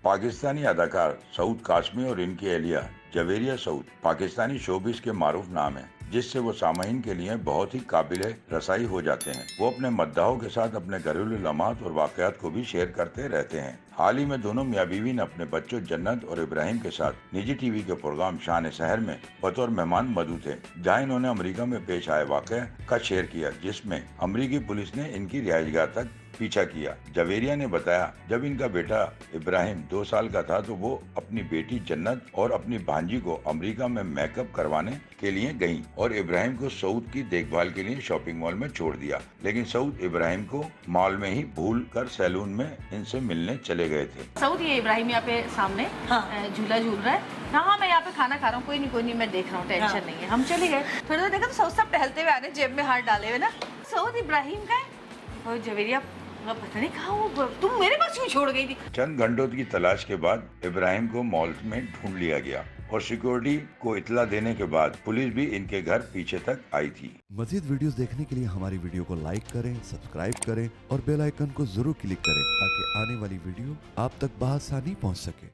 पाकिस्तानी अदाकार सऊद कासमी और इनकी एहलिया जवेरिया सऊद पाकिस्तानी शोबिस के मारूफ नाम है, जिससे वो सामईन के लिए बहुत ही काबिल रसाई हो जाते हैं। वो अपने मद्दाहों के साथ अपने घरेलू लम्हात और वाकयात को भी शेयर करते रहते हैं। हाल ही में दोनों मियां बीवी ने अपने बच्चों जन्नत और इब्राहिम के साथ निजी टीवी के प्रोग्राम शान शहर में बतौर मेहमान मौजूद थे, जहां इन्होंने अमेरिका में पेश आए वाकया का शेयर किया, जिसमें अमेरिकी पुलिस ने इनकी रिहाइशगाह तक पीछा किया। जवेरिया ने बताया, जब इनका बेटा इब्राहिम 2 साल का था तो वो अपनी बेटी जन्नत और अपनी भांजी को अमेरिका में मेकअप करवाने के लिए गईं और इब्राहिम को सऊद की देखभाल के लिए शॉपिंग मॉल में छोड़ दिया, लेकिन सऊद इब्राहिम को मॉल में ही भूल कर सैलून में इनसे मिलने चले गए थे। सऊद, ये इब्राहिम यहाँ पे सामने झूला झूल रहा है। हाँ, मैं यहाँ पे खाना खा रहा हूँ, कोई नहीं मैं देख रहा हूँ, टेंशन नहीं है। हम चले गए, फिर तो देखा तो सऊद सब टहलते हुए आ रहे, जेब में हाथ डाले हुए ना। सऊद इब्राहिम का है और जवेरिया पता नहीं कहाँ वो, तुम मेरे पास क्यों छोड़ गई थी। चंद घंटों की तलाश के बाद इब्राहिम को मॉल में ढूंढ लिया गया और सिक्योरिटी को इत्तला देने के बाद पुलिस भी इनके घर पीछे तक आई थी। मजीद वीडियोस देखने के लिए हमारी वीडियो को लाइक करें, सब्सक्राइब करें और बेल आइकन को जरूर क्लिक करें ताकि आने वाली वीडियो आप तक बआसानी पहुंच सके।